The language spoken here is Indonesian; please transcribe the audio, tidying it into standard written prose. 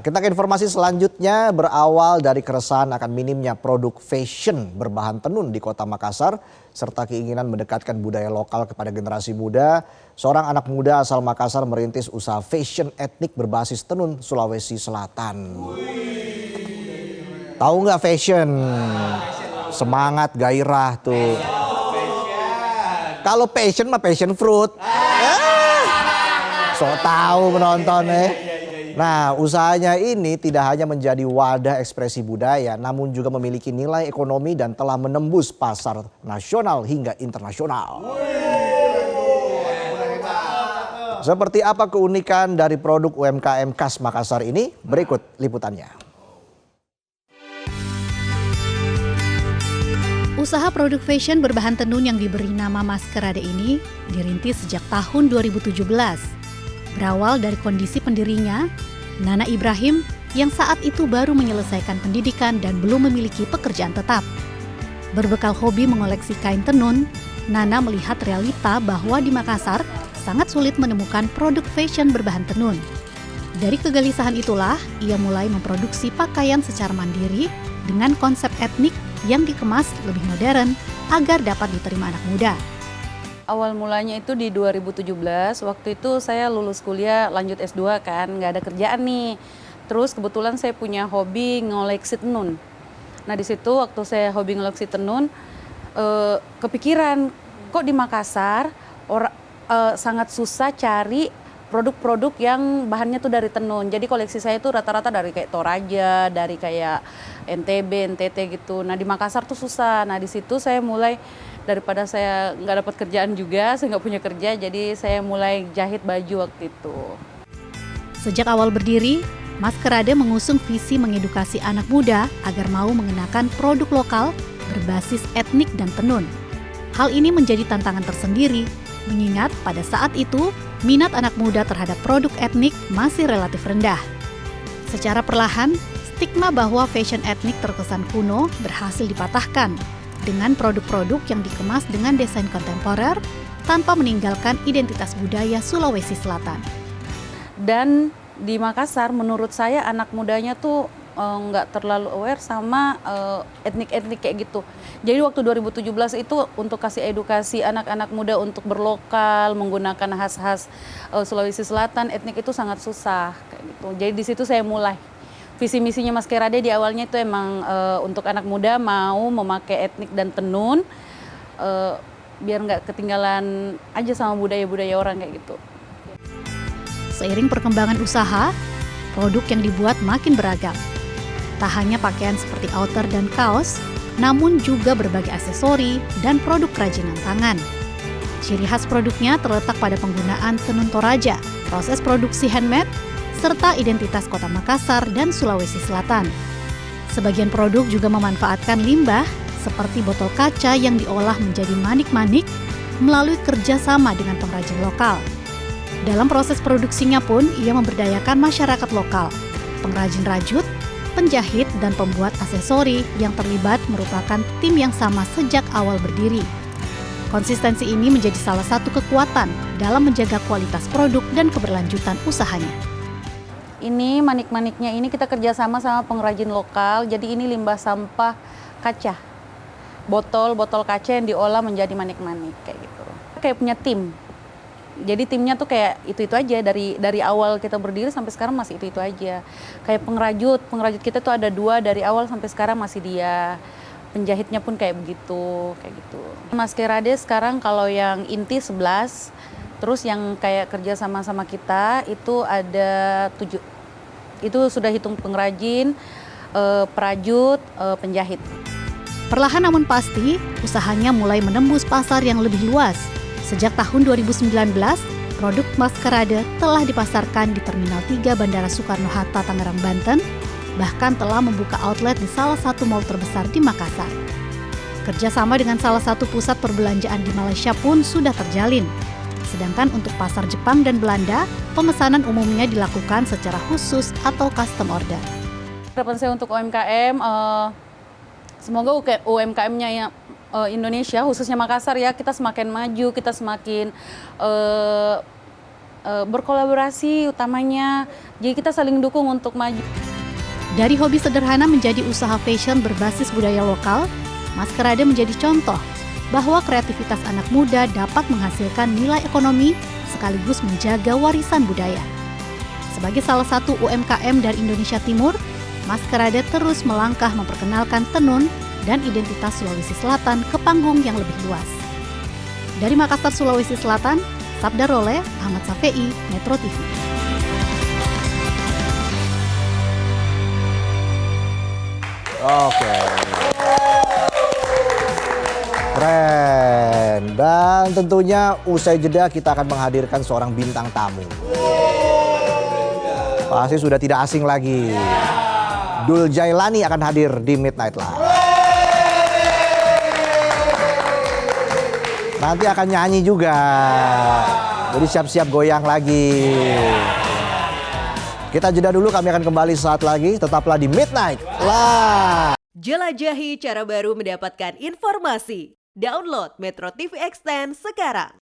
Kita ke informasi selanjutnya berawal dari keresahan akan minimnya produk fashion berbahan tenun di Kota Makassar serta keinginan mendekatkan budaya lokal kepada generasi muda. Seorang anak muda asal Makassar merintis usaha fashion etnik berbasis tenun Sulawesi Selatan. Tahu nggak fashion? Semangat, gairah tuh. Kalau passion mah passion fruit. So tahu penonton Nah, usahanya ini tidak hanya menjadi wadah ekspresi budaya, namun juga memiliki nilai ekonomi dan telah menembus pasar nasional hingga internasional. Seperti apa keunikan dari produk UMKM khas Makassar ini? Berikut liputannya. Usaha produk fashion berbahan tenun yang diberi nama Maskerade ini dirintis sejak tahun 2017. Berawal dari kondisi pendirinya, Nana Ibrahim, yang saat itu baru menyelesaikan pendidikan dan belum memiliki pekerjaan tetap. Berbekal hobi mengoleksi kain tenun, Nana melihat realita bahwa di Makassar sangat sulit menemukan produk fashion berbahan tenun. Dari kegelisahan itulah, ia mulai memproduksi pakaian secara mandiri dengan konsep etnik yang dikemas lebih modern agar dapat diterima anak muda. Awal mulanya itu di 2017, waktu itu saya lulus kuliah lanjut S2 kan, nggak ada kerjaan nih. Terus kebetulan saya punya hobi ngoleksi tenun. Nah di situ waktu saya hobi ngoleksi tenun, kepikiran kok di Makassar sangat susah cari produk-produk yang bahannya tuh dari tenun. Jadi koleksi saya tuh rata-rata dari kayak Toraja, dari kayak NTB, NTT gitu. Nah di Makassar tuh susah. Nah di situ saya mulai, daripada saya nggak dapat kerjaan juga, saya nggak punya kerja, jadi saya mulai jahit baju waktu itu. Sejak awal berdiri, Maskerade mengusung visi mengedukasi anak muda agar mau mengenakan produk lokal berbasis etnik dan tenun. Hal ini menjadi tantangan tersendiri, mengingat pada saat itu minat anak muda terhadap produk etnik masih relatif rendah. Secara perlahan, stigma bahwa fashion etnik terkesan kuno berhasil dipatahkan dengan produk-produk yang dikemas dengan desain kontemporer tanpa meninggalkan identitas budaya Sulawesi Selatan. Dan di Makassar menurut saya anak mudanya tuh nggak terlalu aware sama etnik-etnik kayak gitu. Jadi waktu 2017 itu untuk kasih edukasi anak-anak muda untuk berlokal, menggunakan khas-khas Sulawesi Selatan, etnik itu sangat susah kayak gitu. Jadi di situ saya mulai. Visi misinya Maskerade di awalnya itu emang untuk anak muda mau memakai etnik dan tenun biar nggak ketinggalan aja sama budaya-budaya orang kayak gitu. Seiring perkembangan usaha, produk yang dibuat makin beragam. Tak hanya pakaian seperti outer dan kaos, namun juga berbagai aksesori dan produk kerajinan tangan. Ciri khas produknya terletak pada penggunaan tenun Toraja, proses produksi handmade, serta identitas Kota Makassar dan Sulawesi Selatan. Sebagian produk juga memanfaatkan limbah seperti botol kaca yang diolah menjadi manik-manik melalui kerjasama dengan pengrajin lokal. Dalam proses produksinya pun ia memberdayakan masyarakat lokal, pengrajin rajut, penjahit, dan pembuat aksesori yang terlibat merupakan tim yang sama sejak awal berdiri. Konsistensi ini menjadi salah satu kekuatan dalam menjaga kualitas produk dan keberlanjutan usahanya. Ini manik-maniknya ini kita kerjasama sama pengrajin lokal, jadi ini limbah sampah kaca. Botol kaca yang diolah menjadi manik-manik kayak gitu. Kayak punya tim. Jadi timnya tuh kayak itu aja dari awal kita berdiri sampai sekarang masih itu aja. Kayak pengrajut kita tuh ada 2 dari awal sampai sekarang masih dia. Penjahitnya pun kayak begitu, kayak gitu. Maskerade sekarang kalau yang inti 11, terus yang kayak kerja sama kita itu ada 7. Itu sudah hitung pengrajin, perajut, penjahit. Perlahan namun pasti, usahanya mulai menembus pasar yang lebih luas. Sejak tahun 2019, produk Maskerade telah dipasarkan di Terminal 3 Bandara Soekarno-Hatta, Tangerang, Banten, bahkan telah membuka outlet di salah satu mal terbesar di Makassar. Kerjasama dengan salah satu pusat perbelanjaan di Malaysia pun sudah terjalin. Sedangkan untuk pasar Jepang dan Belanda, pemesanan umumnya dilakukan secara khusus atau custom order. Harapan saya untuk UMKM, semoga UMKM-nya Indonesia, khususnya Makassar ya, kita semakin maju, kita semakin berkolaborasi utamanya. Jadi kita saling dukung untuk maju. Dari hobi sederhana menjadi usaha fashion berbasis budaya lokal, Maskerade menjadi contoh bahwa kreativitas anak muda dapat menghasilkan nilai ekonomi sekaligus menjaga warisan budaya. Sebagai salah satu UMKM dari Indonesia Timur, Maskerade terus melangkah memperkenalkan tenun dan identitas Sulawesi Selatan ke panggung yang lebih luas. Dari Makassar, Sulawesi Selatan, Sabda Roleh, Ahmad Safei, Metro TV. Oke. Keren. Dan tentunya usai jeda kita akan menghadirkan seorang bintang tamu. Pasti sudah tidak asing lagi. Dul Jailani akan hadir di Midnight Live. Nanti akan nyanyi juga. Jadi siap-siap goyang lagi. Kita jeda dulu, kami akan kembali saat lagi. Tetaplah di Midnight Live. Jelajahi cara baru mendapatkan informasi. Download Metro TV Extend sekarang.